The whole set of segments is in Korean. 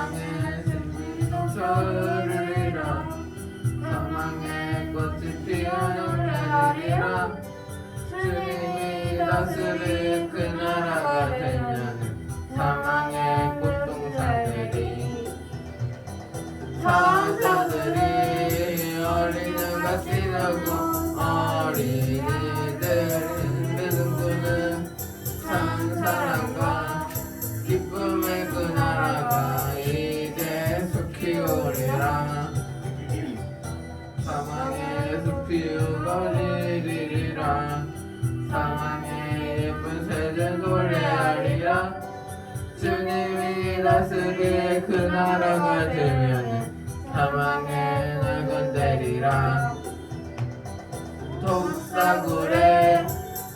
사망의 진노서리라 사망의 꽃이 피어나리라 주님이 다스릴 그 나라가 되면 사망의 고통사들이 사자들이 어린을 가시려고 어린이들의 눈부는 참 사랑과 기쁨의 그 나라가 이제 속히 오리라 사망의 숲이 우거지리라 사망의 예쁜 새들 노래하리라 주님이 다스릴 그 나라가 되면 사망의 늙은 되리라 독사굴에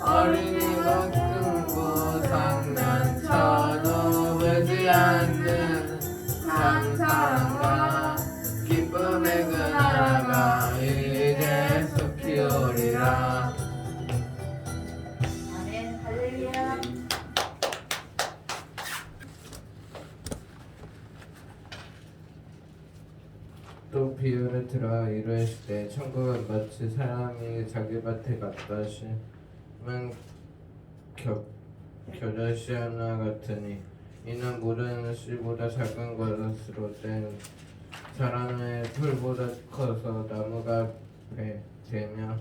어린이가 끊고 장난쳐도 보지 않는 사랑과 기쁨의 그 나라가 이제 속히 오리라. 아멘. 할렐루야. 또 비유를 들어 이르시되 천국은 마치 사람이 자기 밭에 갔다 심은 겨자씨 하나 같으니 이는 모든 씨보다 작은 것으로 된 사람의 풀보다 커서 나무가 되며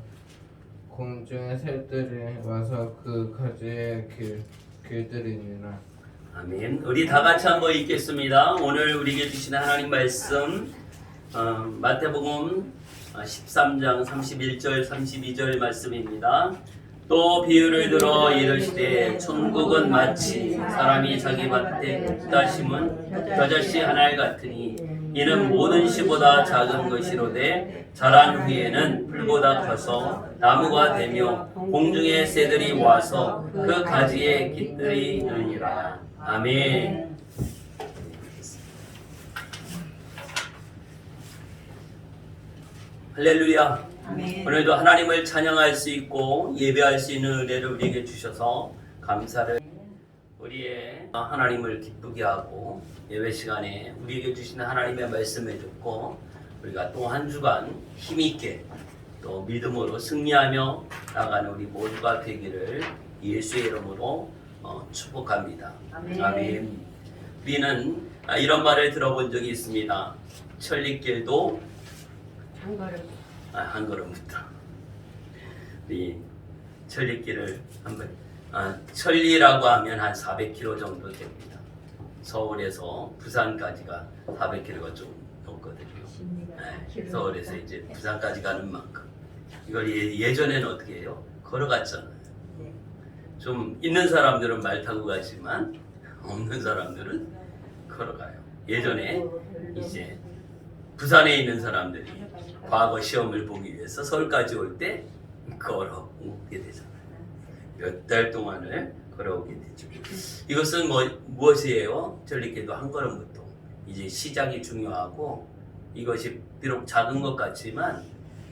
공중의 새들이 와서 그 가지에 길들이니라. 아멘. 우리 다 같이 한번 읽겠습니다. 오늘 우리에게 주시는 하나님 말씀 마태복음 13장 31절 32절 말씀입니다. 또 비유를 들어 이르시되 천국은 마치 사람이 자기 밭에 굽다 심은 겨자씨 하나 같으니 이는 모든 씨보다 작은 것이로되 자란 후에는 풀보다 커서 나무가 되며 공중의 새들이 와서 그 가지에 깃들이느니라. 아멘. 할렐루야. 아멘. 오늘도 하나님을 찬양할 수 있고 예배할 수 있는 은혜를 우리에게 주셔서 감사를. 우리의 하나님을 기쁘게 하고 예배 시간에 우리에게 주시는 하나님의 말씀을 듣고 우리가 또 한 주간 힘있게 또 믿음으로 승리하며 나가는 우리 모두가 되기를 예수의 이름으로 축복합니다. 아멘. 아멘. 우리는 이런 말을 들어본 적이 있습니다. 천리길도 한 걸음부터 우리 천리길을 한번 천리라고 하면 한 400km 정도 됩니다. 서울에서 부산까지가 400km가 좀 넘거든요. 네, 서울에서 이제 부산까지 가는 만큼 이걸 예전에는 어떻게 해요? 걸어갔잖아요. 좀 있는 사람들은 말 타고 가지만 없는 사람들은 걸어가요. 예전에 이제 부산에 있는 사람들이 과거 시험을 보기 위해서 서울까지 올 때 걸어오게 되잖아요. 몇 달 동안을 걸어오게 되죠. 이것은 무엇이에요? 전리길도 한 걸음부터 이제 시작이 중요하고 이것이 비록 작은 것 같지만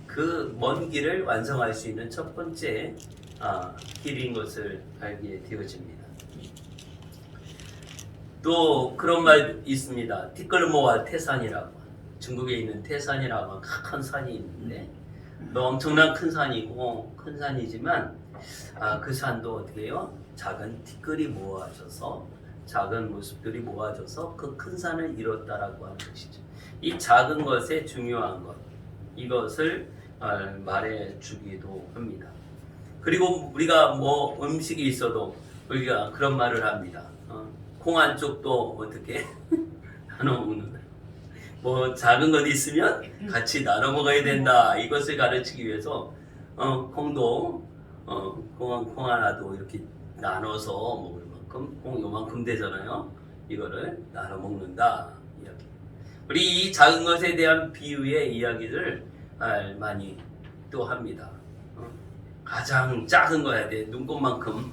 그 먼 길을 완성할 수 있는 첫 번째 길인 것을 알게 되어집니다. 또 그런 말 있습니다. 티끌모아 태산이라고. 중국에 있는 태산이라고 큰 산이 있는데 엄청난 큰 산이고 큰 산이지만 그 산도 어떻게 해요? 작은 티끌이 모아져서 작은 모습들이 모아져서 그 큰 산을 이뤘다라고 하는 것이죠. 이 작은 것의 중요한 것 이것을 말해 주기도 합니다. 그리고 우리가 음식이 있어도 우리가 그런 말을 합니다. 콩 한쪽도 어떻게 나눠 먹는 작은 것 있으면 같이 나눠 먹어야 된다. 이것을 가르치기 위해서 콩도 콩 하나도 이렇게 나눠서 먹을 만큼 콩 요만큼 되잖아요. 이거를 나눠 먹는다. 이야기. 우리 이 작은 것에 대한 비유의 이야기를 많이 또 합니다. 가장 작은 거야 돼. 눈곱만큼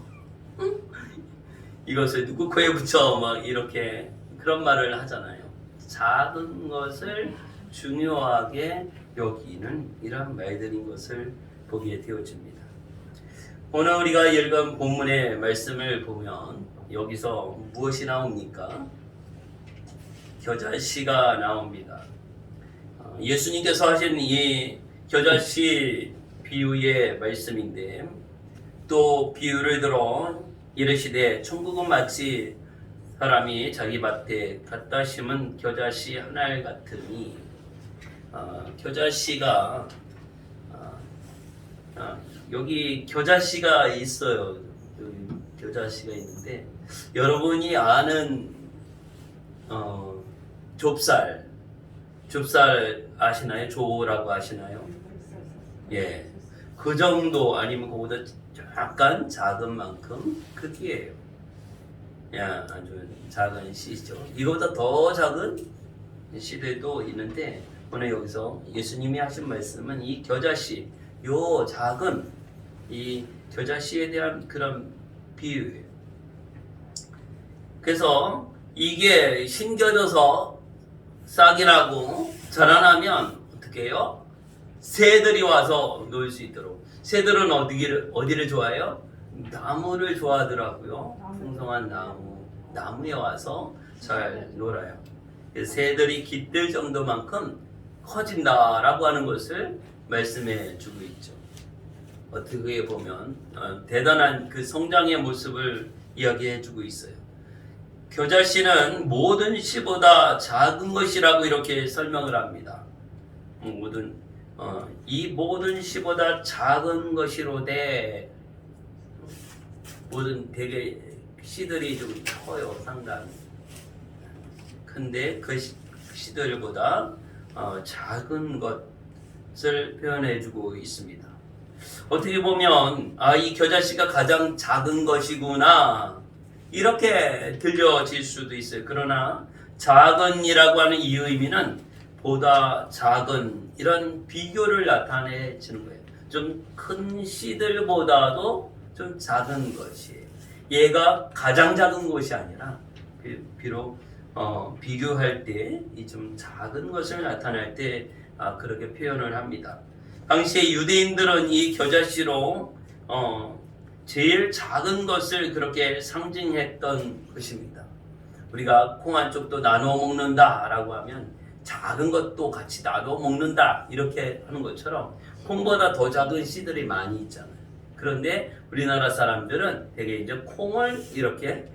이것을 누구 코에 붙여 막 이렇게 그런 말을 하잖아요. 작은 것을 중요하게 여기는 이런 말들인 것을 보게 되어집니다. 오늘 우리가 읽은 본문의 말씀을 보면 여기서 무엇이 나옵니까? 겨자씨가 나옵니다. 예수님께서 하신 이 겨자씨 비유의 말씀인데, 또 비유를 들어 이르시되 천국은 마치 사람이 자기 밭에 갖다 심은 겨자씨 한 알 같으니, 겨자씨가 여기 겨자씨가 있어요. 여기 겨자씨가 있는데, 여러분이 아는 좁쌀 아시나요? 조라고 아시나요? 예, 그 정도 아니면 그보다 약간 작은 만큼 크기예요. 야, 아주 작은 씨죠. 이거보다 더 작은 씨들도 있는데, 오늘 여기서 예수님이 하신 말씀은 이 겨자씨, 요 작은 이 겨자씨에 대한 그런 비유예요. 그래서 이게 심겨져서 싹이 나고 자라나면 어떻게 해요? 새들이 와서 놀 수 있도록. 새들은 어디를 좋아해요? 나무를 좋아하더라고요. 풍성한 나무에 와서 잘 놀아요. 새들이 깃들 정도만큼 커진다라고 하는 것을 말씀해 주고 있죠. 어떻게 보면 대단한 그 성장의 모습을 이야기해 주고 있어요. 겨자씨는 모든 씨보다 작은 것이라고 이렇게 설명을 합니다. 이 모든 씨보다 작은 것이로되, 모든 되게 씨들이 좀 커요, 상당히. 근데 그 씨들보다 작은 것을 표현해주고 있습니다. 어떻게 보면 이 겨자씨가 가장 작은 것이구나 이렇게 들려질 수도 있어요. 그러나 작은이라고 하는 이 의미는 보다 작은 이런 비교를 나타내주는 거예요. 좀 큰 씨들보다도 좀 작은 것이에요. 얘가 가장 작은 것이 아니라 비록 비교할 때 이 좀 작은 것을 나타낼 때 그렇게 표현을 합니다. 당시에 유대인들은 이 겨자씨로 제일 작은 것을 그렇게 상징했던 것입니다. 우리가 콩 한 쪽도 나누어 먹는다라고 하면 작은 것도 같이 나누어 먹는다 이렇게 하는 것처럼 콩보다 더 작은 씨들이 많이 있잖아요. 그런데 우리나라 사람들은 되게 이제 콩을 이렇게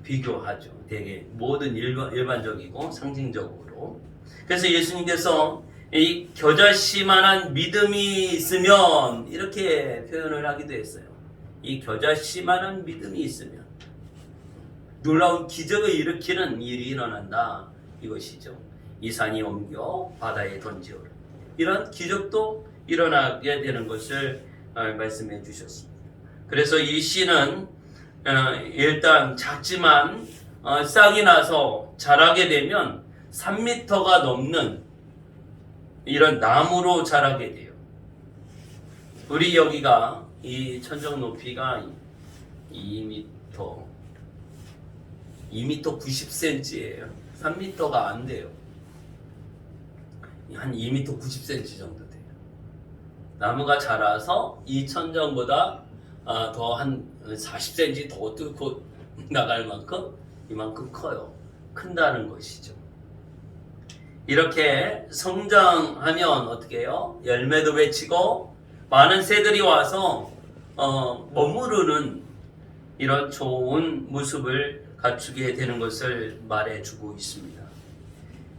비교하죠. 되게 모든 일반적이고 상징적으로. 그래서 예수님께서 이 겨자씨만한 믿음이 있으면 이렇게 표현을 하기도 했어요. 이 겨자씨만한 믿음이 있으면 놀라운 기적을 일으키는 일이 일어난다 이것이죠. 이 산이 옮겨 바다에 던지오라. 이런 기적도 일어나게 되는 것을 말씀해 주셨습니다. 그래서 이 씨는 일단 작지만 싹이 나서 자라게 되면 3m가 넘는 이런 나무로 자라게 돼요. 우리 여기가 이 천정 높이가 2m 90cm예요. 3m가 안 돼요. 한 2m 90cm 정도 돼요. 나무가 자라서 이 천정보다 더 한 40cm 더 뚫고 나갈 만큼 이만큼 커요. 큰다는 것이죠. 이렇게 성장하면 어떻게 해요? 열매도 맺히고 많은 새들이 와서 머무르는 이런 좋은 모습을 갖추게 되는 것을 말해주고 있습니다.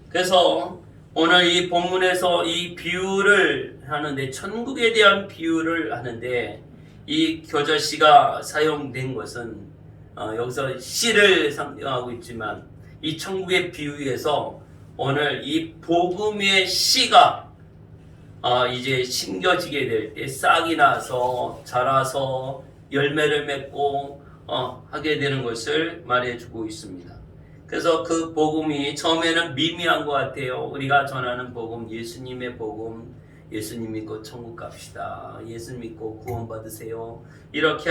그래서 오늘 이 본문에서 이 비유를 하는데, 천국에 대한 비유를 하는데, 이 겨자씨가 사용된 것은 여기서 씨를 상징하고 있지만 이 천국의 비유에서 오늘 이 복음의 씨가 이제 심겨지게 될 때 싹이 나서 자라서 열매를 맺고 하게 되는 것을 말해주고 있습니다. 그래서 그 복음이 처음에는 미미한 것 같아요. 우리가 전하는 복음, 예수님의 복음, 예수님 믿고 천국 갑시다, 예수 믿고 구원 받으세요, 이렇게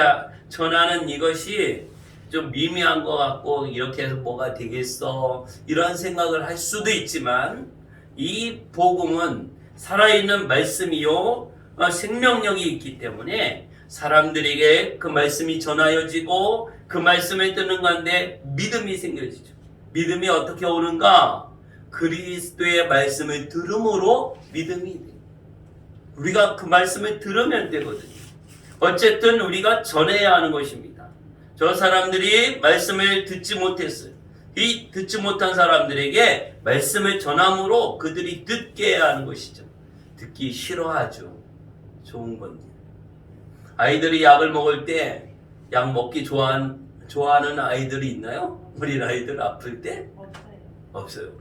전하는 이것이 좀 미미한 것 같고, 이렇게 해서 뭐가 되겠어 이런 생각을 할 수도 있지만, 이 복음은 살아있는 말씀이요 생명력이 있기 때문에 사람들에게 그 말씀이 전하여지고 그 말씀을 듣는 가운데 믿음이 생겨지죠. 믿음이 어떻게 오는가? 그리스도의 말씀을 들음으로 믿음이 돼. 우리가 그 말씀을 들으면 되거든요. 어쨌든 우리가 전해야 하는 것입니다. 저 사람들이 말씀을 듣지 못했어요. 이 듣지 못한 사람들에게 말씀을 전함으로 그들이 듣게 해야 하는 것이죠. 듣기 싫어하죠. 좋은 건데. 아이들이 약을 먹을 때 약 먹기 좋아하는 아이들이 있나요? 우리 아이들 아플 때? 없어요.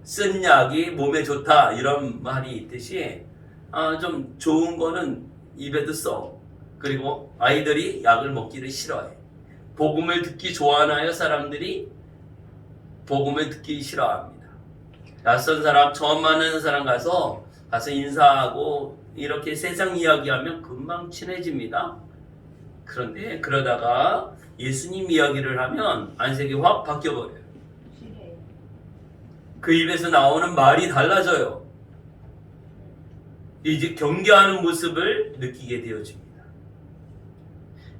쓴 약이 몸에 좋다 이런 말이 있듯이 좀 좋은 거는 입에도 써. 그리고 아이들이 약을 먹기를 싫어해. 복음을 듣기 좋아하나요? 사람들이 복음을 듣기 싫어합니다. 낯선 사람, 처음 만나는 사람 가서 인사하고 이렇게 세상 이야기하면 금방 친해집니다. 그런데 그러다가 예수님 이야기를 하면 안색이 확 바뀌어버려요. 그 입에서 나오는 말이 달라져요. 이제 경계하는 모습을 느끼게 되어집니다.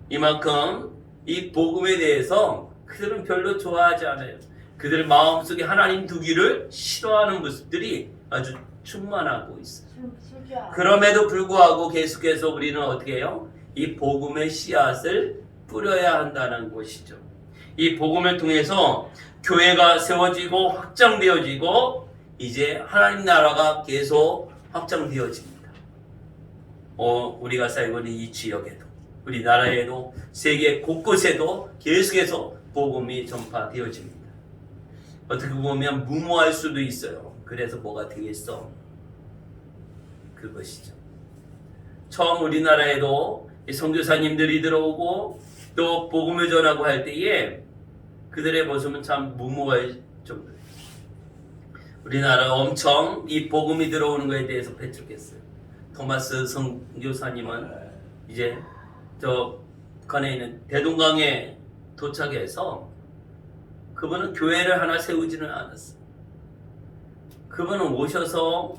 이만큼 이 복음에 대해서 그들은 별로 좋아하지 않아요. 그들 마음속에 하나님 두기를 싫어하는 모습들이 아주 충만하고 있어요. 그럼에도 불구하고 계속해서 우리는 어떻게 해요? 이 복음의 씨앗을 뿌려야 한다는 것이죠. 이 복음을 통해서 교회가 세워지고 확장되어지고 이제 하나님 나라가 계속 확장되어집니다. 우리가 살고 있는 이 지역에도 우리나라에도 세계 곳곳에도 계속해서 복음이 전파되어집니다. 어떻게 보면 무모할 수도 있어요. 그래서 뭐가 되겠어? 그것이죠. 처음 우리나라에도 선교사님들이 들어오고 또 복음을 전하고 할 때에 그들의 모습은 참 무모할 정도예요. 우리나라 엄청 이 복음이 들어오는 것에 대해서 배척했어요. 토마스 선교사님은 이제 저 간에 있는 대동강에 도착해서 그분은 교회를 하나 세우지는 않았어요. 그분은 오셔서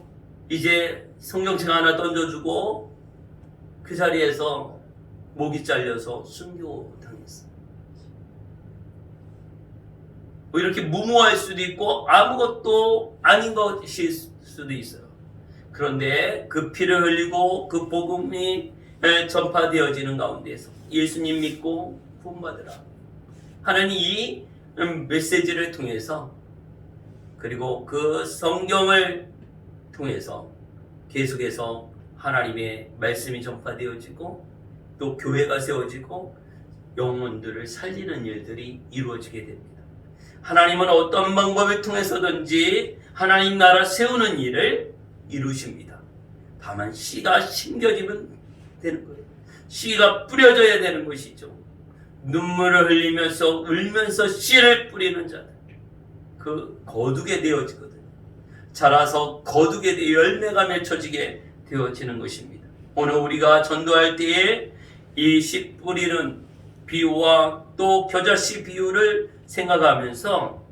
이제 성경책 하나 던져주고 그 자리에서 목이 잘려서 순교당했어요. 뭐 이렇게 무모할 수도 있고 아무것도 아닌 것일 수도 있어요. 그런데 그 피를 흘리고 그 복음이 전파되어지는 가운데서 예수님 믿고 구원받으라 하는 이 메시지를 통해서 그리고 그 성경을 통해서 계속해서 하나님의 말씀이 전파되어지고 또 교회가 세워지고 영혼들을 살리는 일들이 이루어지게 됩니다. 하나님은 어떤 방법을 통해서든지 하나님 나라 세우는 일을 이루십니다. 다만 씨가 심겨지면 되는 거예요. 씨가 뿌려져야 되는 것이죠. 눈물을 흘리면서 울면서 씨를 뿌리는 자들 그 거두게 되어지거든요. 자라서 거두게 되어 열매가 맺혀지게 되어지는 것입니다. 오늘 우리가 전도할 때에 이 씨 뿌리는 비유와 또 겨자씨 비유를 생각하면서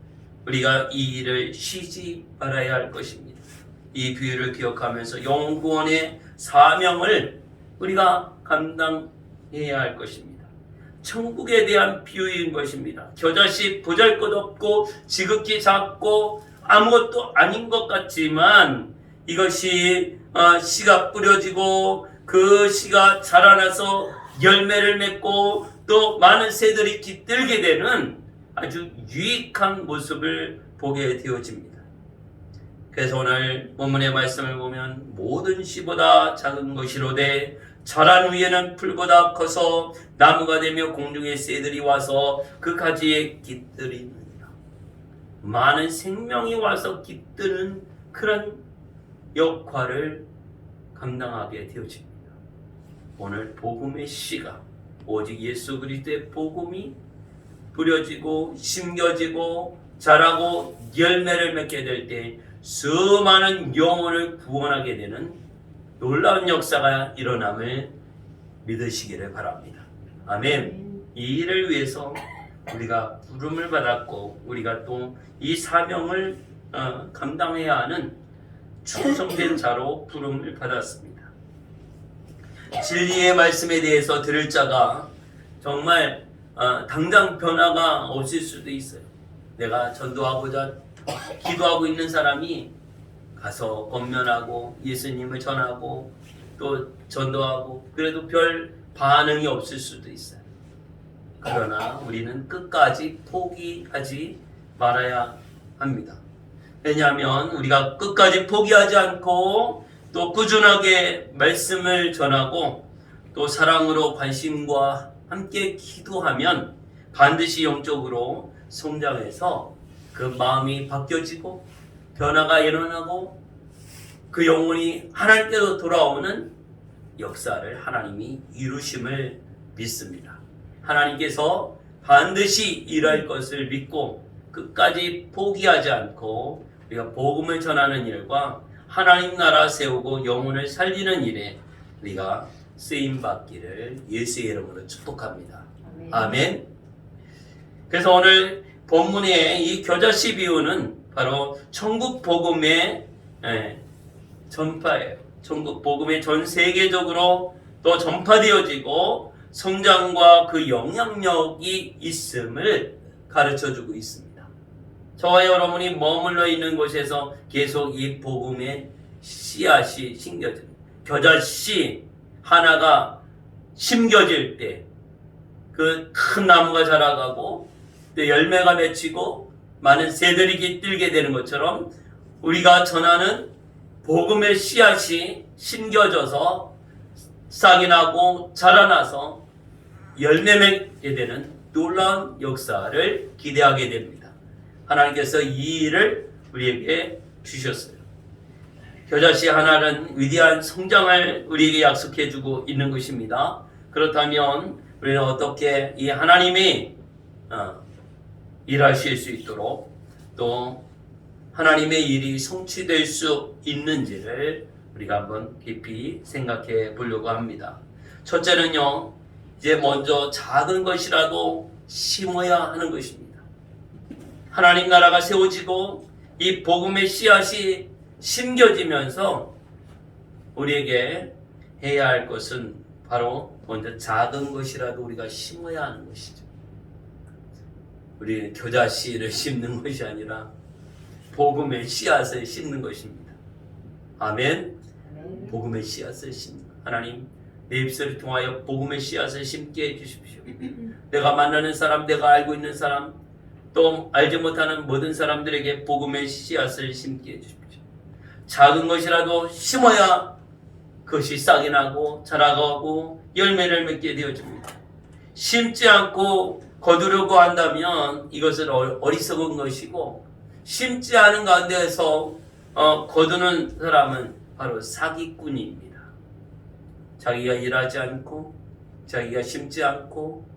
우리가 이 일을 쉬지 말아야 할 것입니다. 이 비유를 기억하면서 영혼 구원의 사명을 우리가 감당해야 할 것입니다. 천국에 대한 비유인 것입니다. 겨자씨 보잘것없고 지극히 작고 아무것도 아닌 것 같지만 이것이 씨가 뿌려지고 그 씨가 자라나서 열매를 맺고 또 많은 새들이 깃들게 되는 아주 유익한 모습을 보게 되어집니다. 그래서 오늘 본문의 말씀을 보면 모든 씨보다 작은 것이로되 자란 후에는 풀보다 커서 나무가 되며 공중의 새들이 와서 그 가지에 깃들이느니라. 많은 생명이 와서 깃드는 그런 역할을 감당하게 되어집니다. 오늘 복음의 씨가 오직 예수 그리스도의 복음이 뿌려지고 심겨지고 자라고 열매를 맺게 될 때 수많은 영혼을 구원하게 되는 놀라운 역사가 일어남을 믿으시기를 바랍니다. 아멘. 이 일을 위해서 우리가 부름을 받았고 우리가 또 이 사명을 감당해야 하는 충성된 자로 부름을 받았습니다. 진리의 말씀에 대해서 들을 자가 정말 당장 변화가 없을 수도 있어요. 내가 전도하고자 기도하고 있는 사람이 가서 권면하고 예수님을 전하고 또 전도하고 그래도 별 반응이 없을 수도 있어요. 그러나 우리는 끝까지 포기하지 말아야 합니다. 왜냐하면 우리가 끝까지 포기하지 않고 또 꾸준하게 말씀을 전하고 또 사랑으로 관심과 함께 기도하면 반드시 영적으로 성장해서 그 마음이 바뀌어지고 변화가 일어나고 그 영혼이 하나님께로 돌아오는 역사를 하나님이 이루심을 믿습니다. 하나님께서 반드시 일할 것을 믿고 끝까지 포기하지 않고 우리가 복음을 전하는 일과 하나님 나라 세우고 영혼을 살리는 일에 우리가 쓰임받기를 예수의 이름으로 축복합니다. 아멘. 그래서 오늘 본문의 이 겨자씨 비유는 바로 천국 복음의 전파예요. 천국 복음이 전 세계적으로 또 전파되어지고 성장과 그 영향력이 있음을 가르쳐주고 있습니다. 저와 여러분이 머물러 있는 곳에서 계속 이 복음의 씨앗이 심겨집니다. 겨자씨 하나가 심겨질 때 그 큰 나무가 자라가고 또 열매가 맺히고 많은 새들이 깃들게 되는 것처럼 우리가 전하는 복음의 씨앗이 심겨져서 싹이 나고 자라나서 열매 맺게 되는 놀라운 역사를 기대하게 됩니다. 하나님께서 이 일을 우리에게 주셨어요. 겨자씨 하나는 위대한 성장을 우리에게 약속해주고 있는 것입니다. 그렇다면 우리는 어떻게 이 하나님이 일하실 수 있도록 또 하나님의 일이 성취될 수 있는지를 우리가 한번 깊이 생각해 보려고 합니다. 첫째는요, 이제 먼저 작은 것이라도 심어야 하는 것입니다. 하나님 나라가 세워지고 이 복음의 씨앗이 심겨지면서 우리에게 해야 할 것은 바로 먼저 작은 것이라도 우리가 심어야 하는 것이죠. 우리는 겨자씨를 심는 것이 아니라 복음의 씨앗을 심는 것입니다. 아멘. 복음의 씨앗을 심는 것. 하나님, 내 입술을 통하여 복음의 씨앗을 심게 해주십시오. 내가 만나는 사람, 내가 알고 있는 사람, 또 알지 못하는 모든 사람들에게 복음의 씨앗을 심게 해주십시오. 작은 것이라도 심어야 그것이 싹이 나고 자라가고 열매를 맺게 되어집니다. 심지 않고 거두려고 한다면 이것은 어리석은 것이고, 심지 않은 가운데에서 거두는 사람은 바로 사기꾼입니다. 자기가 일하지 않고 자기가 심지 않고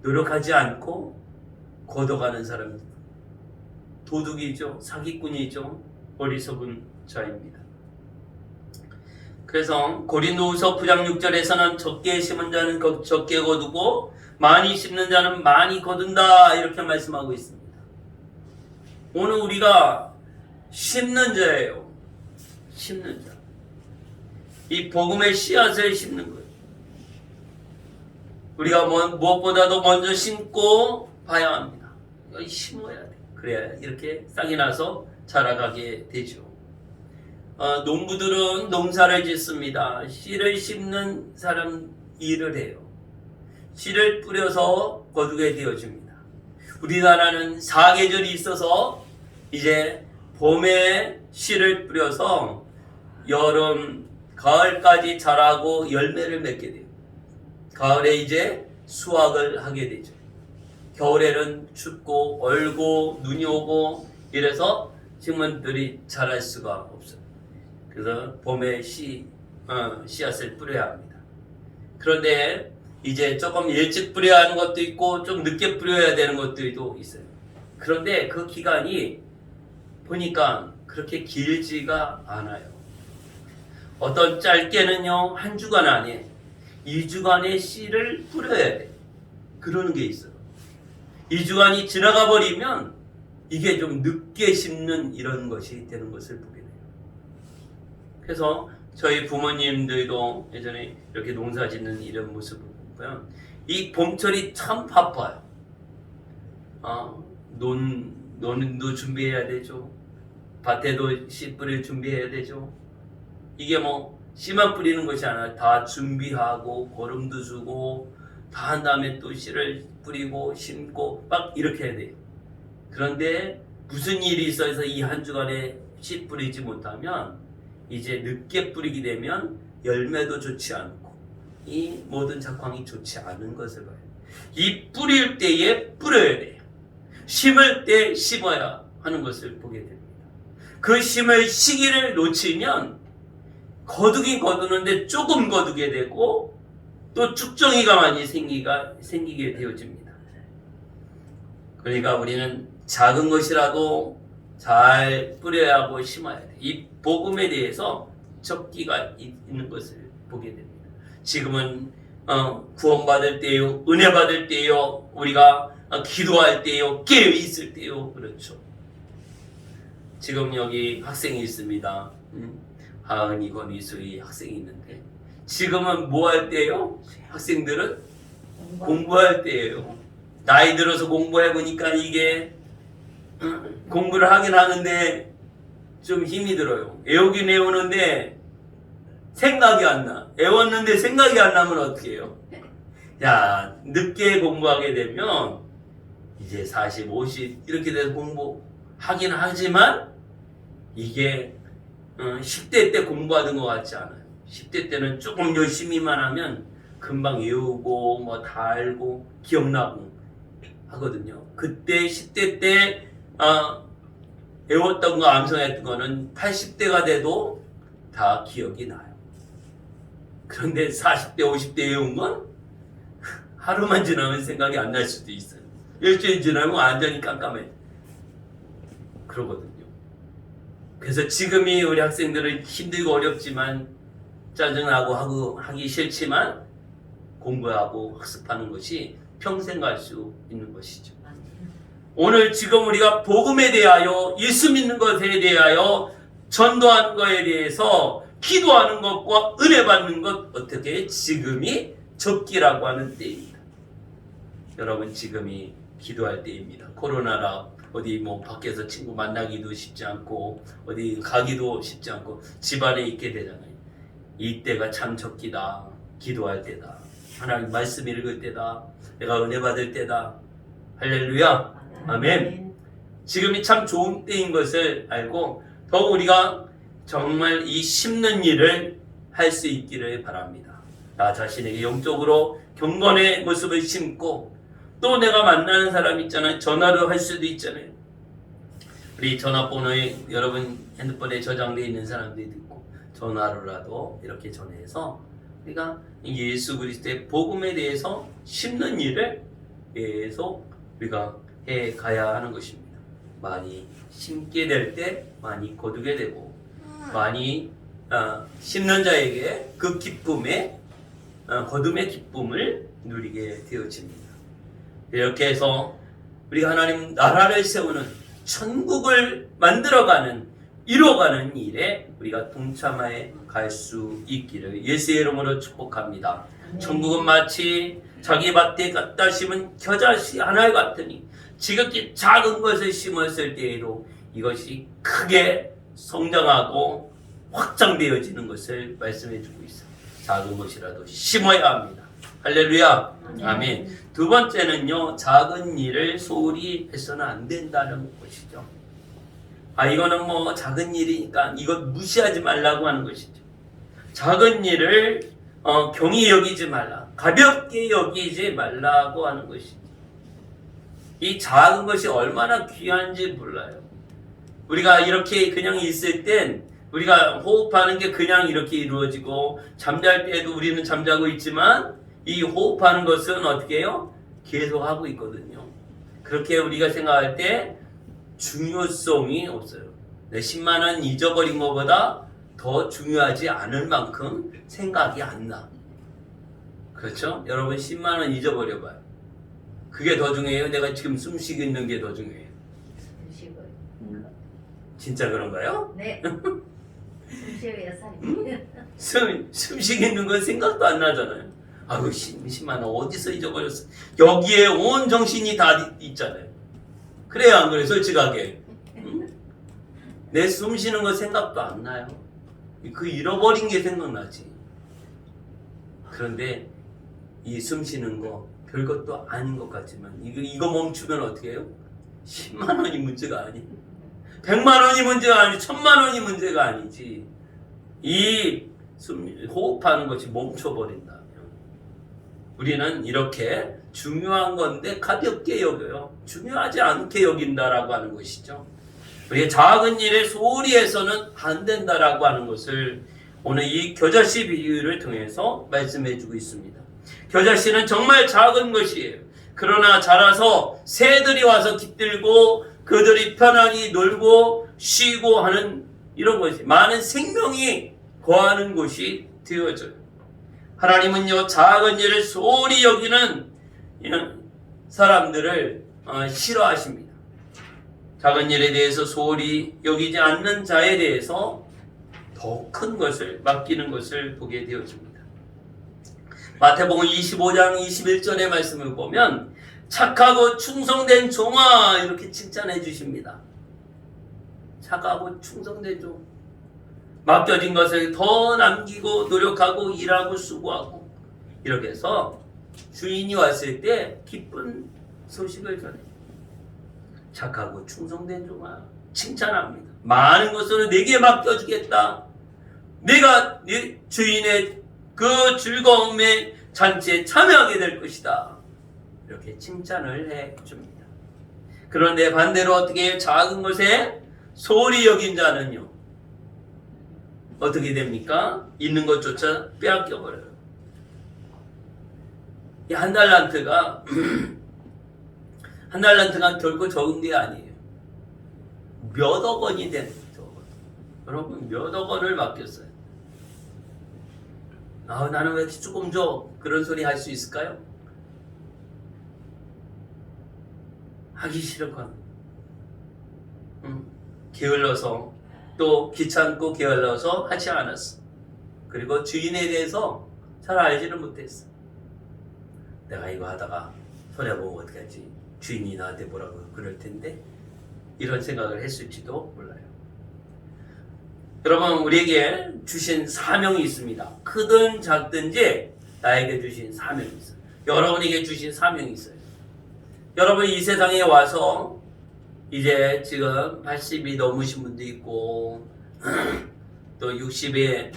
노력하지 않고 거둬가는 사람입니다. 도둑이죠. 사기꾼이죠. 어리석은 자입니다. 그래서 고린도후서 9장 6절에서는 적게 심은 자는 적게 거두고 많이 심는 자는 많이 거둔다 이렇게 말씀하고 있습니다. 오늘 우리가 심는 자예요. 심는 자. 이 복음의 씨앗을 심는 거예요. 우리가 무엇보다도 먼저 심고 봐야 합니다. 심어야 돼. 그래야 이렇게 싹이 나서 자라가게 되죠. 농부들은 농사를 짓습니다. 씨를 심는 사람 일을 해요. 씨를 뿌려서 거두게 되어집니다. 우리나라는 사계절이 있어서 이제 봄에 씨를 뿌려서 여름, 가을까지 자라고 열매를 맺게 돼요. 가을에 이제 수확을 하게 되죠. 겨울에는 춥고 얼고 눈이 오고 이래서 식물들이 자랄 수가 없어요. 그래서 봄에 씨앗을 뿌려야 합니다. 그런데 이제 조금 일찍 뿌려야 하는 것도 있고 좀 늦게 뿌려야 되는 것들도 있어요. 그런데 그 기간이 보니까 그렇게 길지가 않아요. 어떤 짧게는요, 한 주간 안에 2주간의 씨를 뿌려야 돼. 그러는 게 있어요. 2주간이 지나가 버리면 이게 좀 늦게 심는 이런 것이 되는 것을 보게 돼요. 그래서 저희 부모님들도 예전에 이렇게 농사 짓는 이런 모습을 보면 이 봄철이 참 바빠요. 논도 준비해야 되죠. 밭에도 씨 뿌릴 준비해야 되죠. 이게 뭐 씨만 뿌리는 것이 아니라 다 준비하고 거름도 주고 다 한 다음에 또 씨를 뿌리고 심고 막 이렇게 해야 돼요. 그런데 무슨 일이 있어서 이 한 주간에 씨 뿌리지 못하면 이제 늦게 뿌리게 되면 열매도 좋지 않고 이 모든 작황이 좋지 않은 것을 봐요. 이 뿌릴 때에 뿌려야 돼요. 심을 때 심어야 하는 것을 보게 됩니다. 그 심을 시기를 놓치면 거두긴 거두는데 조금 거두게 되고 또 쭉정이가 많이 생기게 되어집니다. 그러니까 우리는 작은 것이라도 잘 뿌려야 하고 심어야 돼요. 이 복음에 대해서 적기가 있는 것을 보게 됩니다. 지금은 구원받을 때요, 은혜 받을 때요, 우리가 기도할 때요, 깨어 있을 때요, 그렇죠. 지금 여기 학생이 있습니다. 하은이, 건이, 수희 학생이 있는데 지금은 뭐 할 때요? 학생들은 공부할 때예요. 나이 들어서 공부해 보니까 이게 공부를 하긴 하는데 좀 힘이 들어요. 외우긴 외우는데 생각이 안 나. 외웠는데 생각이 안 나면 어떻게 해요? 야, 늦게 공부하게 되면 이제 40, 50 이렇게 돼서 공부하긴 하지만 이게 10대 때 공부하던 것 같지 않아요. 10대 때는 조금 열심히만 하면 금방 외우고 뭐 다 알고 기억나고 하거든요. 그때 10대 때 외웠던 거 암송했던 거는 80대가 돼도 다 기억이 나요. 그런데 40대 50대 외운 건 하루만 지나면 생각이 안 날 수도 있어요. 일주일 지나면 완전히 깜깜해. 그러거든요. 그래서 지금이 우리 학생들은 힘들고 어렵지만 짜증나고 하기 싫지만 공부하고 학습하는 것이 평생 갈 수 있는 것이죠. 오늘 지금 우리가 복음에 대하여 예수 믿는 것에 대하여 전도하는 것에 대해서 기도하는 것과 은혜 받는 것 어떻게 지금이 적기라고 하는 때입니다. 여러분 지금이 기도할 때입니다. 코로나라 어디 뭐 밖에서 친구 만나기도 쉽지 않고 어디 가기도 쉽지 않고 집안에 있게 되잖아요. 이때가 참 적기다. 기도할 때다. 하나님 말씀 읽을 때다. 내가 은혜 받을 때다. 할렐루야. 아멘. 지금이 참 좋은 때인 것을 알고 더 우리가 정말 이 심는 일을 할 수 있기를 바랍니다. 나 자신에게 영적으로 경건의 모습을 심고 또 내가 만나는 사람 있잖아요. 전화로 할 수도 있잖아요. 우리 전화번호에 여러분 핸드폰에 저장되어 있는 사람들이 있고 전화로라도 이렇게 전해서 우리가 예수 그리스도의 복음에 대해서 심는 일을 계속 우리가 해 가야 하는 것입니다. 많이 심게 될 때 많이 거두게 되고 많이 심는 자에게 그 기쁨의 거둠의 기쁨을 누리게 되어집니다. 이렇게 해서 우리가 하나님 나라를 세우는 천국을 만들어가는 이뤄가는 일에 우리가 동참해 갈 수 있기를 예수의 이름으로 축복합니다. 천국은 마치 자기 밭에 갖다 심은 겨자씨 하나 같으니 지극히 작은 것을 심었을 때에도 이것이 크게 성장하고 확장되어지는 것을 말씀해 주고 있어요. 작은 것이라도 심어야 합니다. 할렐루야. 아멘. 두 번째는요, 작은 일을 소홀히 해서는 안 된다는 것이죠. 이거는 뭐 작은 일이니까 이거 무시하지 말라고 하는 것이죠. 작은 일을 경히 여기지 말라, 가볍게 여기지 말라고 하는 것이죠. 이 작은 것이 얼마나 귀한지 몰라요. 우리가 이렇게 그냥 있을 땐 우리가 호흡하는 게 그냥 이렇게 이루어지고 잠잘 때에도 우리는 잠자고 있지만 이 호흡하는 것은 어떻게 해요? 계속 하고 있거든요. 그렇게 우리가 생각할 때 중요성이 없어요. 내 10만 원 잊어버린 것보다 더 중요하지 않을 만큼 생각이 안 나. 그렇죠? 여러분 10만 원 잊어버려봐요. 그게 더 중요해요? 내가 지금 숨 쉬고 있는 게 더 중요해요? 진짜 그런가요? 네. 숨쉬어야 살이. 숨 쉬고 있는 건 생각도 안 나잖아요. 아유 10만 원 어디서 잊어버렸어? 여기에 온 정신이 다 있잖아요. 그래요, 안 그래? 솔직하게. 응? 내 숨 쉬는 거 생각도 안 나요. 그 잃어버린 게 생각나지. 그런데 이 숨 쉬는 거 별것도 아닌 것 같지만 이거 멈추면 어떻게 해요? 10만 원이 문제가 아니, 100만 원이 문제가 아니, 1000만 원이 문제가 아니지. 이 호흡하는 것이 멈춰버린다면 우리는 이렇게 중요한 건데 가볍게 여겨요. 중요하지 않게 여긴다라고 하는 것이죠. 우리의 작은 일에 소홀히 해서는 안 된다라고 하는 것을 오늘 이 겨자씨 비유를 통해서 말씀해 주고 있습니다. 겨자씨는 정말 작은 것이에요. 그러나 자라서 새들이 와서 깃들고 그들이 편안히 놀고 쉬고 하는 이런 것이, 많은 생명이 거하는 곳이 되어져요. 하나님은요, 작은 일을 소홀히 여기는 사람들을 싫어하십니다. 작은 일에 대해서 소홀히 여기지 않는 자에 대해서 더 큰 것을 맡기는 것을 보게 되어집니다. 마태복음 25장 21절의 말씀을 보면 착하고 충성된 종아, 이렇게 칭찬해 주십니다. 착하고 충성된 종, 맡겨진 것을 더 남기고 노력하고 일하고 수고하고, 이렇게 해서 주인이 왔을 때 기쁜 소식을 전해. 착하고 충성된 종아, 칭찬합니다. 많은 것으로 내게 맡겨주겠다. 내가 네 주인의 그 즐거움의 잔치에 참여하게 될 것이다. 이렇게 칭찬을 해줍니다. 그런데 반대로 어떻게 해요? 작은 것에 소홀히 여긴 자는요, 어떻게 됩니까? 있는 것조차 빼앗겨버려요. 이 한 달란트가 한 달란트가 결코 적은 게 아니에요. 몇억 원이 되는 거죠. 여러분, 몇억 원을 맡겼어요. 나는 왜 이렇게 조금 줘? 그런 소리 할 수 있을까요? 하기 싫었거든. 게을러서, 또 귀찮고 게을러서 하지 않았어. 그리고 주인에 대해서 잘 알지는 못했어. 내가 이거 하다가 손해보고 어떻게 하지? 주인이 나한테 뭐라고 그럴 텐데, 이런 생각을 했을지도 몰라요. 여러분, 우리에게 주신 사명이 있습니다. 크든 작든지 나에게 주신 사명이 있어요. 여러분에게 주신 사명이 있어요. 여러분, 이 세상에 와서 이제 지금 80이 넘으신 분도 있고 또 60에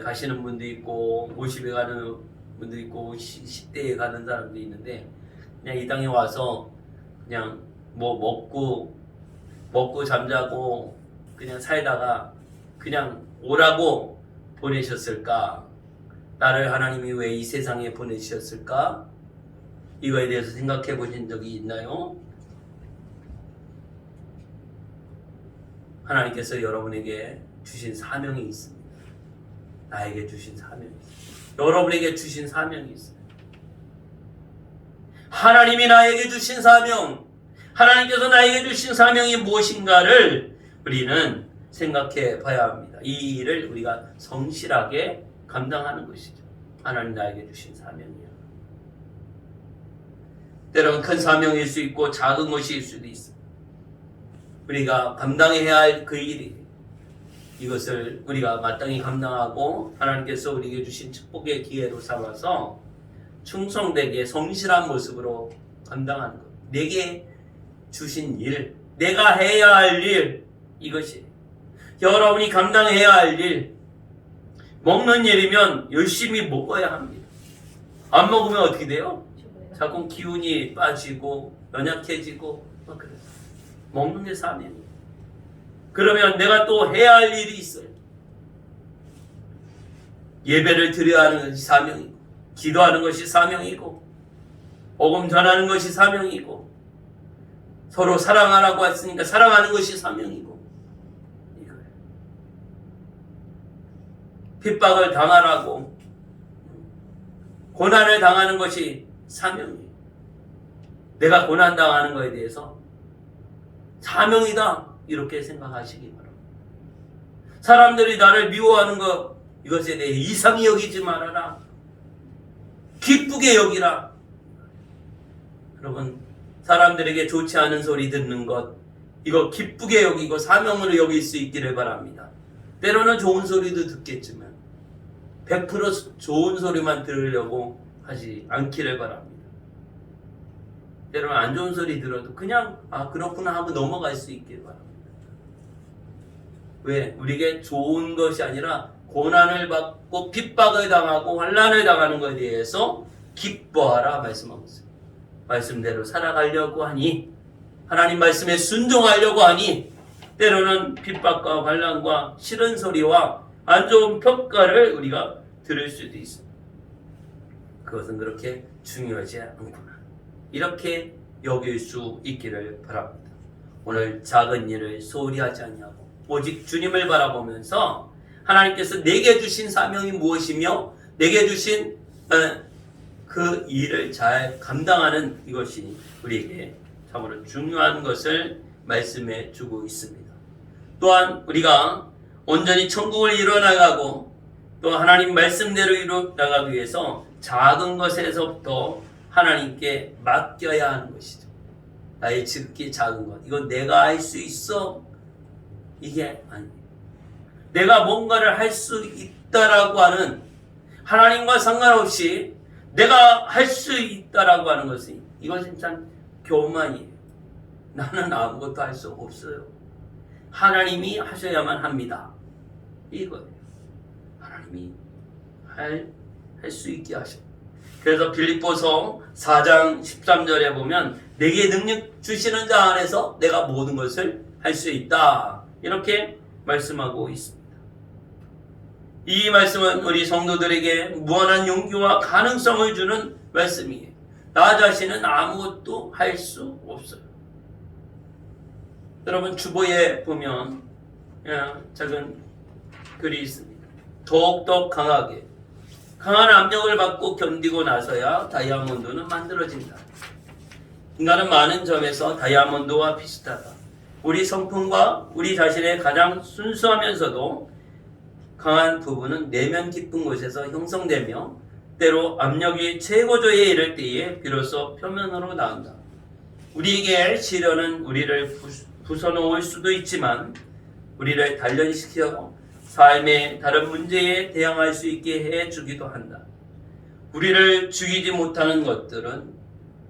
가시는 분도 있고 50에 가는 분도 있고 10대에 가는 사람도 있는데, 그냥 이 땅에 와서 그냥 뭐 먹고 잠자고 그냥 살다가 그냥 오라고 보내셨을까? 나를 하나님이 왜 이 세상에 보내셨을까? 이거에 대해서 생각해 보신 적이 있나요? 하나님께서 여러분에게 주신 사명이 있습니다. 나에게 주신 사명이 있습니다. 여러분에게 주신 사명이 있습니다. 하나님이 나에게 주신 사명, 하나님께서 나에게 주신 사명이 무엇인가를 우리는 생각해 봐야 합니다. 이 일을 우리가 성실하게 감당하는 것이죠. 하나님 나에게 주신 사명이요. 때로는 큰 사명일 수 있고 작은 것일 수도 있습니다. 우리가 감당해야 할 그 일이, 이것을 우리가 마땅히 감당하고 하나님께서 우리에게 주신 축복의 기회로 삼아서 충성되게 성실한 모습으로 감당하는 것. 내게 주신 일, 내가 해야 할 일, 이것이 여러분이 감당해야 할 일. 먹는 일이면 열심히 먹어야 합니다. 안 먹으면 어떻게 돼요? 자꾸 기운이 빠지고 연약해지고 막 그래요. 먹는 게 사명이에요. 그러면 내가 또 해야 할 일이 있어요. 예배를 드려야 하는 것이 사명이고, 기도하는 것이 사명이고, 복음 전하는 것이 사명이고, 서로 사랑하라고 했으니까 사랑하는 것이 사명이고, 이거예요. 핍박을 당하라고, 고난을 당하는 것이 사명이에요. 내가 고난 당하는 것에 대해서 사명이다, 이렇게 생각하시기 바랍니다. 사람들이 나를 미워하는 것, 이것에 대해 이상히 여기지 말아라. 기쁘게 여기라. 여러분, 사람들에게 좋지 않은 소리 듣는 것, 이거 기쁘게 여기고 사명으로 여길 수 있기를 바랍니다. 때로는 좋은 소리도 듣겠지만 100% 좋은 소리만 들으려고 하지 않기를 바랍니다. 때로는 안 좋은 소리 들어도 그냥 그렇구나 하고 넘어갈 수 있기를 바랍니다. 왜? 우리에게 좋은 것이 아니라 고난을 받고 핍박을 당하고 환난을 당하는 것에 대해서 기뻐하라 말씀하고 있어요. 말씀대로 살아가려고 하니, 하나님 말씀에 순종하려고 하니 때로는 핍박과 환난과 싫은 소리와 안 좋은 평가를 우리가 들을 수도 있습니다. 그것은 그렇게 중요하지 않구나, 이렇게 여길 수 있기를 바랍니다. 오늘 작은 일을 소홀히 하지 아니하고 오직 주님을 바라보면서 하나님께서 내게 주신 사명이 무엇이며 내게 주신 그 일을 잘 감당하는 이것이 우리에게 참으로 중요한 것을 말씀해 주고 있습니다. 또한 우리가 온전히 천국을 이뤄나가고 또 하나님 말씀대로 이뤄나가기 위해서 작은 것에서부터 하나님께 맡겨야 하는 것이죠. 나의 지극히 작은 것, 이건 내가 할 수 있어, 이게 아니에요. 내가 뭔가를 할 수 있다라고 하는, 하나님과 상관없이 내가 할 수 있다라고 하는 것이, 이것은 참 교만이에요. 나는 아무것도 할 수 없어요. 하나님이 하셔야만 합니다, 이거예요. 하나님이 할 수 있게 하셔. 그래서 빌립보서 4장 13절에 보면 내게 능력 주시는 자 안에서 내가 모든 것을 할 수 있다, 이렇게 말씀하고 있습니다. 이 말씀은 우리 성도들에게 무한한 용기와 가능성을 주는 말씀이에요. 나 자신은 아무것도 할 수 없어요. 여러분 주보에 보면 작은 글이 있습니다. 더욱더 강하게, 강한 압력을 받고 견디고 나서야 다이아몬드는 만들어진다. 인간은 많은 점에서 다이아몬드와 비슷하다. 우리 성품과 우리 자신의 가장 순수하면서도 강한 부분은 내면 깊은 곳에서 형성되며 때로 압력이 최고조에 이를 때에 비로소 표면으로 나온다. 우리에게 시련은 우리를 부숴놓을 수도 있지만 우리를 단련시켜 삶의 다른 문제에 대항할 수 있게 해주기도 한다. 우리를 죽이지 못하는 것들은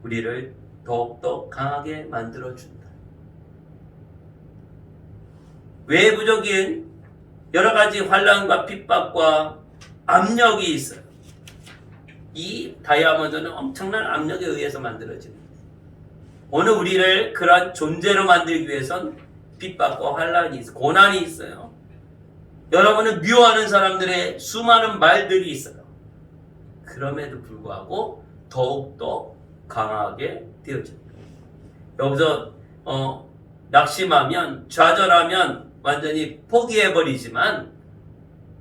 우리를 더욱더 강하게 만들어준다. 외부적인 여러 가지 환난과 핍박과 압력이 있어요. 이 다이아몬드는 엄청난 압력에 의해서 만들어집니다. 오늘 우리를 그러한 존재로 만들기 위해선 핍박과 환난이 있어요. 고난이 있어요. 여러분은 미워하는 사람들의 수많은 말들이 있어요. 그럼에도 불구하고 더욱더 강하게 되어집니다. 여기서 낙심하면, 좌절하면 완전히 포기해버리지만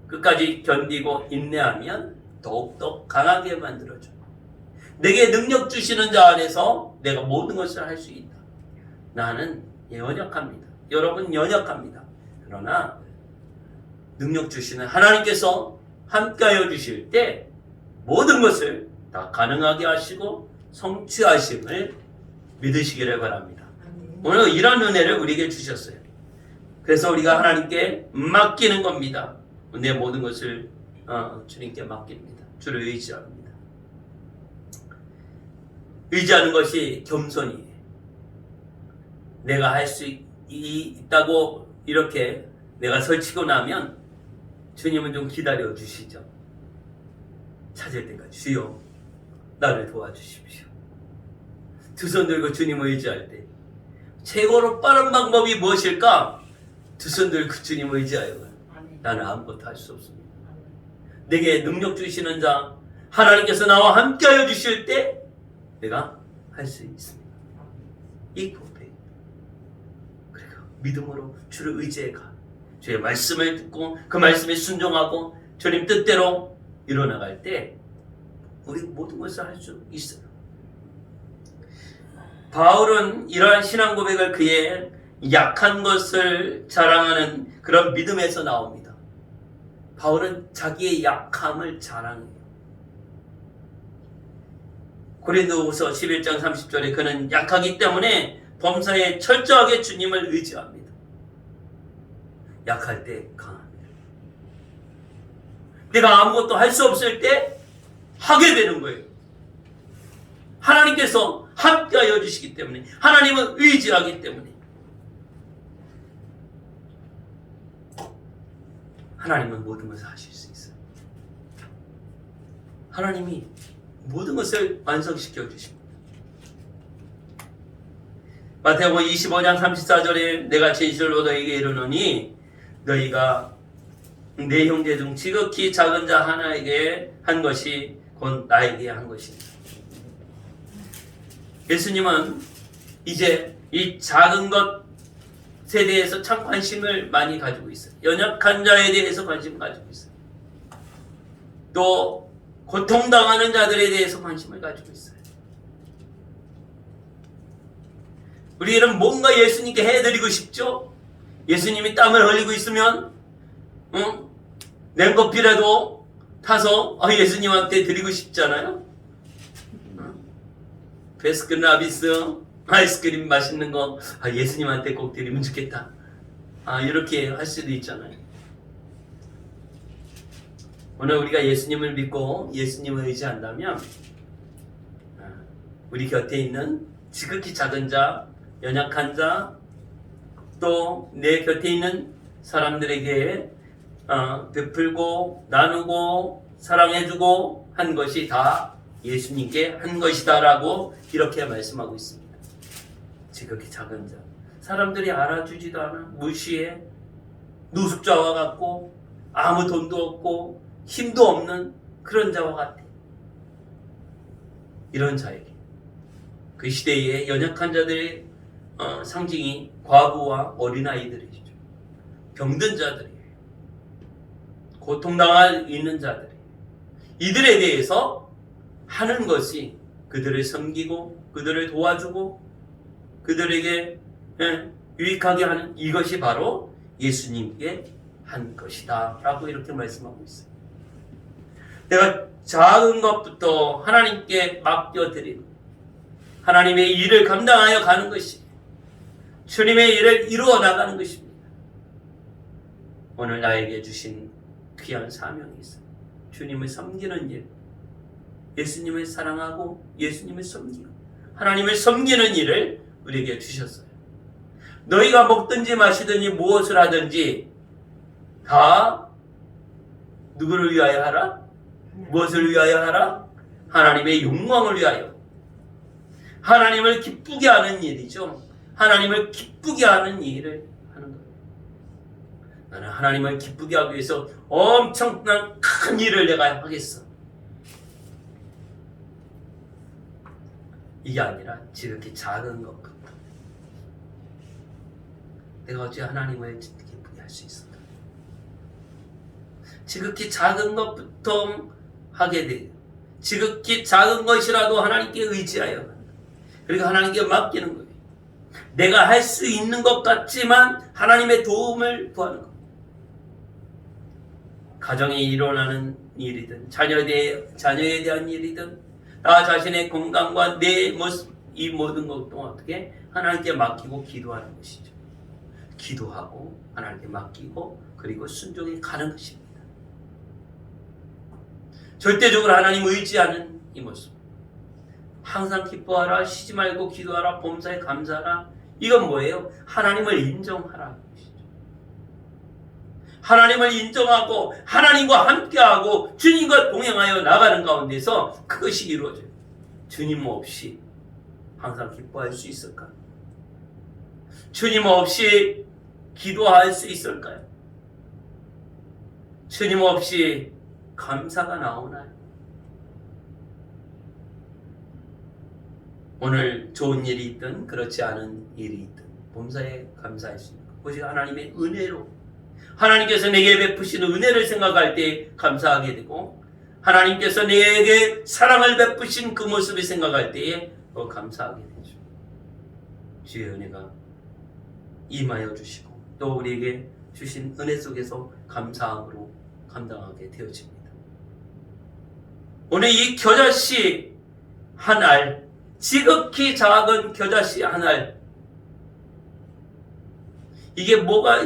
끝까지 견디고 인내하면 더욱더 강하게 만들어줘요. 내게 능력 주시는 자 안에서 내가 모든 것을 할 수 있다. 나는 연약합니다. 여러분 연약합니다. 그러나 능력 주시는 하나님께서 함께하여 주실 때 모든 것을 다 가능하게 하시고 성취하심을 믿으시기를 바랍니다. 오늘 이런 은혜를 우리에게 주셨어요. 그래서 우리가 하나님께 맡기는 겁니다. 내 모든 것을 주님께 맡깁니다. 주를 의지합니다. 의지하는 것이 겸손이에요. 내가 할 수 있다고 이렇게 내가 설치고 나면 주님은 좀 기다려 주시죠. 찾을 때까지 주여 나를 도와주십시오. 두 손 들고 주님을 의지할 때 최고로 빠른 방법이 무엇일까? 두 손 들고 주님을 의지하여 나는 아무것도 할 수 없습니다. 내게 능력 주시는 자 하나님께서 나와 함께하여 주실 때 내가 할 수 있습니다. 이 고백, 그리고 믿음으로 주를 의지해가 주의 말씀을 듣고 그 말씀에 순종하고 주님 뜻대로 일어나갈 때 우리 모든 것을 할 수 있어요. 바울은 이러한 신앙 고백을 그의 약한 것을 자랑하는 그런 믿음에서 나옵니다. 바울은 자기의 약함을 자랑해요. 고린도후서 11장 30절에 그는 약하기 때문에 범사에 철저하게 주님을 의지합니다. 약할 때 강합니다. 내가 아무것도 할 수 없을 때 하게 되는 거예요. 하나님께서 함께하여 주시기 때문에, 하나님은 의지하기 때문에, 하나님은 모든 것을 하실 수 있어요. 하나님이 모든 것을 완성시켜 주십니다. 마태복음 25장 34절에 내가 진실로 너희에게 이르노니 너희가 내 형제 중 지극히 작은 자 하나에게 한 것이 곧 나에게 한 것이다. 예수님은 이제 이 작은 것에 대해서 참 관심을 많이 가지고 있어요. 연약한 자에 대해서 관심을 가지고 있어요. 또 고통당하는 자들에 대해서 관심을 가지고 있어요. 우리는 뭔가 예수님께 해드리고 싶죠? 예수님이 땀을 흘리고 있으면 냉커피라도 타서 예수님한테 드리고 싶잖아요. 베스킨라빈스 아이스크림 맛있는 거 예수님한테 꼭 드리면 좋겠다. 이렇게 할 수도 있잖아요. 오늘 우리가 예수님을 믿고 예수님을 의지한다면 우리 곁에 있는 지극히 작은 자, 연약한 자, 또 내 곁에 있는 사람들에게 베풀고 나누고 사랑해주고 한 것이 다 예수님께 한 것이다 라고 이렇게 말씀하고 있습니다. 지극히 작은 자, 사람들이 알아주지도 않아, 무시해, 노숙자와 같고 아무 돈도 없고 힘도 없는 그런 자와 같아. 이런 자에게 그 시대의 연약한 자들의 상징이 과부와 어린아이들이죠. 병든 자들이에요. 고통당할 있는 자들이에요. 이들에 대해서 하는 것이 그들을 섬기고 그들을 도와주고 그들에게 유익하게 하는 이것이 바로 예수님께 한 것이다 라고 이렇게 말씀하고 있어요. 내가 작은 것부터 하나님께 맡겨드리는 하나님의 일을 감당하여 가는 것이 주님의 일을 이루어 나가는 것입니다. 오늘 나에게 주신 귀한 사명이 있어요. 주님을 섬기는 일, 예수님을 사랑하고 예수님을 섬기고 하나님을 섬기는 일을 우리에게 주셨어요. 너희가 먹든지 마시든지 무엇을 하든지 다 누구를 위하여 하라? 무엇을 위하여 하라? 하나님의 영광을 위하여. 하나님을 기쁘게 하는 일이죠. 하나님을 기쁘게 하는 일을 하는 거예요. 나는 하나님을 기쁘게 하기 위해서 엄청난 큰 일을 내가 하겠어. 이게 아니라 지극히 작은 것부터. 내가 어찌 하나님을 기쁘게 할 수 있을까? 지극히 작은 것부터 하게 돼요. 지극히 작은 것이라도 하나님께 의지하여 그리고 하나님께 맡기는 거예요. 내가 할 수 있는 것 같지만 하나님의 도움을 구하는 거예요. 가정에 일어나는 일이든 자녀에 대한 일이든 나 자신의 건강과 내 모습 이 모든 것도 어떻게 하나님께 맡기고 기도하는 것이죠. 기도하고 하나님께 맡기고 그리고 순종해 가는 것입니다. 절대적으로 하나님 의지하는 이 모습. 항상 기뻐하라, 쉬지 말고 기도하라, 범사에 감사하라. 이건 뭐예요? 하나님을 인정하라는 것이죠. 하나님을 인정하고 하나님과 함께하고 주님과 동행하여 나가는 가운데서 그것이 이루어져요. 주님 없이 항상 기뻐할 수 있을까? 주님 없이 기도할 수 있을까요? 주님 없이 감사가 나오나요? 오늘 좋은 일이 있든 그렇지 않은 일이 있든 범사에 감사할 수 있는 것. 오직 하나님의 은혜로 하나님께서 내게 베푸시는 은혜를 생각할 때 감사하게 되고 하나님께서 내게 사랑을 베푸신 그 모습을 생각할 때에 더 감사하게 되죠. 주의 은혜가 임하여 주시고 또 우리에게 주신 은혜 속에서 감사함으로 감당하게 되어집니다. 오늘 이 겨자씨 한 알, 지극히 작은 겨자씨 한 알. 이게 뭐가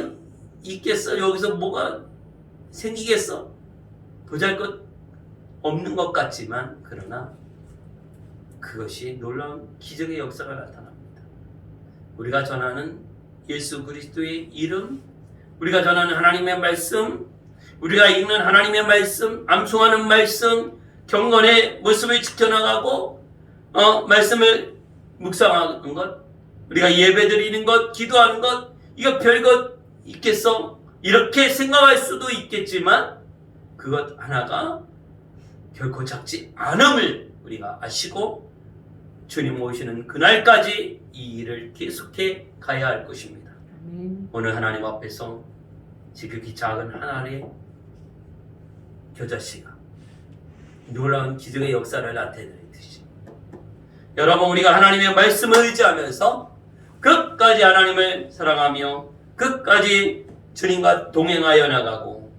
있겠어? 여기서 뭐가 생기겠어? 보잘것 없는 것 같지만 그러나 그것이 놀라운 기적의 역사가 나타납니다. 우리가 전하는 예수 그리스도의 이름, 우리가 전하는 하나님의 말씀, 우리가 읽는 하나님의 말씀, 암송하는 말씀, 경건의 모습을 지켜나가고 말씀을 묵상하는 것, 우리가 예배드리는 것, 기도하는 것, 이거 별것 있겠어? 이렇게 생각할 수도 있겠지만 그것 하나가 결코 작지 않음을 우리가 아시고 주님 오시는 그날까지 이 일을 계속해 가야 할 것입니다. 오늘 하나님 앞에서 지극히 작은 한 알의 겨자씨가 놀라운 기적의 역사를 나타내듯이 여러분, 우리가 하나님의 말씀을 의지하면서 끝까지 하나님을 사랑하며 끝까지 주님과 동행하여 나가고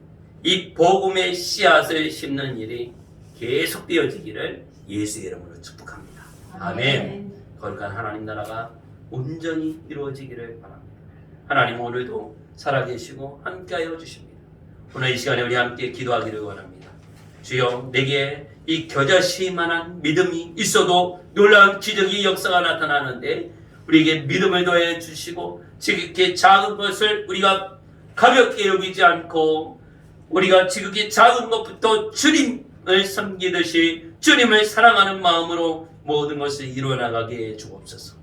이 복음의 씨앗을 심는 일이 계속되어지기를 예수의 이름으로 축복합니다. 아멘. 거룩한 하나님 나라가 온전히 이루어지기를 바랍니다. 하나님 오늘도 살아계시고 함께하여 주십니다. 오늘 이 시간에 우리 함께 기도하기를 원합니다. 주여, 내게 이 겨자씨만한 믿음이 있어도 놀라운 기적의 역사가 나타나는데 우리에게 믿음을 더해 주시고 지극히 작은 것을 우리가 가볍게 여기지 않고 우리가 지극히 작은 것부터 주님을 섬기듯이 주님을 사랑하는 마음으로 모든 것을 이루어나가게 해 주옵소서.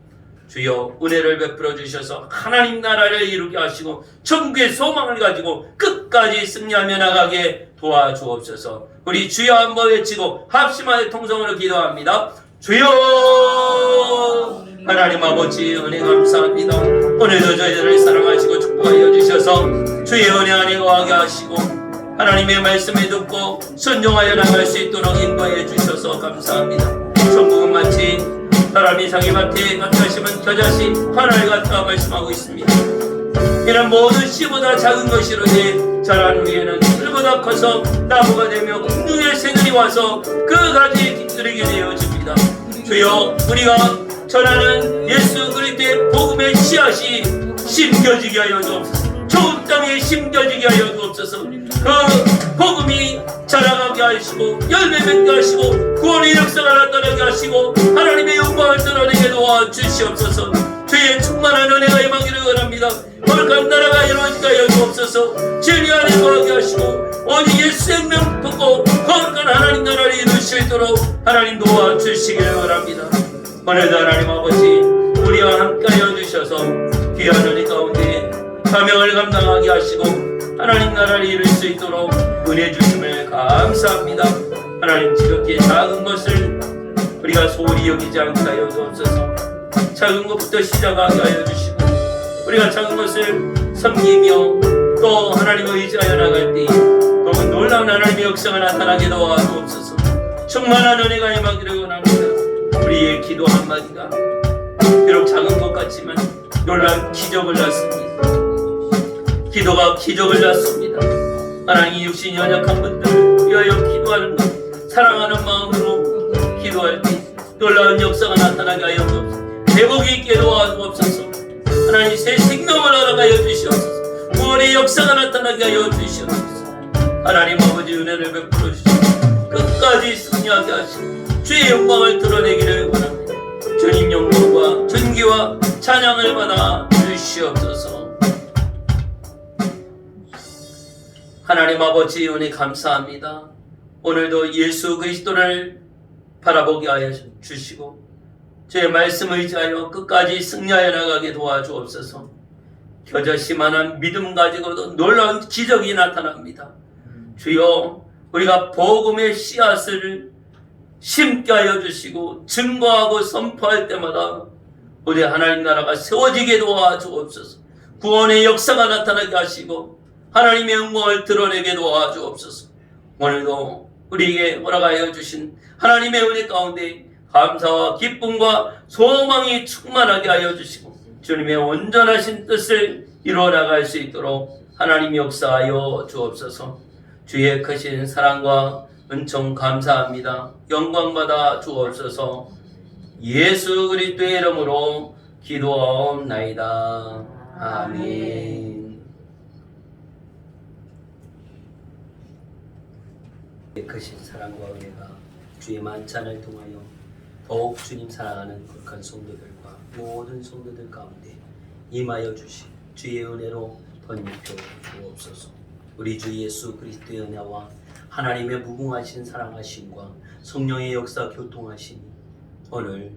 주여, 은혜를 베풀어 주셔서 하나님 나라를 이루게 하시고 천국의 소망을 가지고 끝까지 승리하며 나가게 도와주옵소서. 우리 주여 한번 외치고 합심하여 통성으로 기도합니다. 주여, 하나님 아버지 은혜 감사합니다. 오늘도 저희들을 사랑하시고 축복하여 주셔서 주의 은혜 안에 거하게 하시고 하나님의 말씀을 듣고 순종하여 나갈 수 있도록 인도해 주셔서 감사합니다. 천국은 마치 사람이 자기 밭에 갖다 심은 겨자씨 하나를 갖다 말씀하고 있습니다. 이는 모든 씨보다 작은 것이로되 자란 후에는 들보다 커서 나무가 되며 공중의 새들이 와서 그 가지에 깃들이게 되어집니다. 주여, 우리가 전하는 예수 그리스도의 복음의 씨앗이 심겨지게 하여 주옵소서. 좋은 땅에 심겨지게 하여 주옵소서. 그 복음이 자라가게 하시고 열매 맺게 하시고 구원의 역사가 나타나게 하시고 하나님의 영광을 드러내게 도와주시옵소서. 주의 충만한 은혜가 임하기를 원합니다. 거룩한 나라가 이루어지게 하여 주옵소서. 진리 안에 거하게 하시고 오직 예수 생명 듣고 거룩한 하나님 나라를 이룰 수 있도록 하나님 도와주시기를 원합니다. 오늘도 하나님 아버지 우리와 함께하여 주셔서 귀한 은혜 가운데 사명을 감당하게 하시고 하나님 나라를 이룰 수 있도록 은혜 주심을 감사합니다. 하나님, 지극히 작은 것을 우리가 소홀히 여기지 않게 하여 주옵소서. 작은 것부터 시작하게 하여 주시고 우리가 작은 것을 섬기며 또 하나님을 의지하여 나갈 때 너무 놀라운 하나님의 역사가 나타나게 도와주옵소서. 충만한 은혜가 임하기를 원합니다. 우리의 기도 한마디가 비록 작은 것 같지만 놀라운 기적을 낳습니다. 기도가 기적을 낳습니다. 하나님, 육신이 연약한 분들을 위하여 기도하는 것, 사랑하는 마음으로 기도할 때 놀라운 역사가 나타나게 하여 주옵소서. 회복이 있게 도와주옵소서. 하나님, 새 생명을 허락하여 주시옵소서. 구원의 역사가 나타나게 하여 주시옵소서. 하나님 아버지 은혜를 베풀어 주시옵소서. 끝까지 승리하게 하시고 주의 영광을 드러내기를 원합니다. 주님 영광과 존귀와 찬양을 받아 주시옵소서. 하나님 아버지 은혜 감사합니다. 오늘도 예수 그리스도를 바라보게 하여 주시고 주의 말씀을 의지하여 끝까지 승리하여 나가게 도와주옵소서. 겨자씨만한 믿음 가지고도 놀라운 기적이 나타납니다. 주여, 우리가 복음의 씨앗을 심게 하여 주시고 증거하고 선포할 때마다 우리 하나님 나라가 세워지게 도와주옵소서. 구원의 역사가 나타나게 하시고 하나님의 영광을 드러내게 도와주옵소서. 오늘도 우리에게 허락하여 주신 하나님의 은혜 가운데 감사와 기쁨과 소망이 충만하게 하여 주시고 주님의 온전하신 뜻을 이루어나갈 수 있도록 하나님 역사하여 주옵소서. 주의 크신 사랑과 은총 감사합니다. 영광받아 주옵소서. 예수 그리스도의 이름으로 기도하옵나이다. 아멘. 크신 사랑과 은혜가 주의 만찬을 통하여 더욱 주님 사랑하는 거룩한 성도들과 모든 성도들 가운데 임하여 주시 주의 은혜로 덧입혀 주옵소서. 우리 주 예수 그리스도의 은혜와 하나님의 무궁하신 사랑하심과 성령의 역사 교통하심이 오늘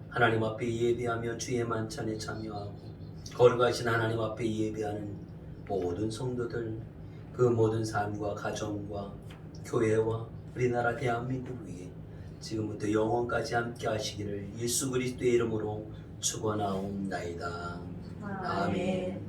하나님 앞에 예배하며 주의 만찬에 참여하고 거룩하신 하나님 앞에 예배하는 모든 성도들 그 모든 삶과 가정과 교회와 우리나라 대한민국 위에 지금부터 영원까지 함께 하시기를 예수 그리스도의 이름으로 축원하옵나이다. 아멘.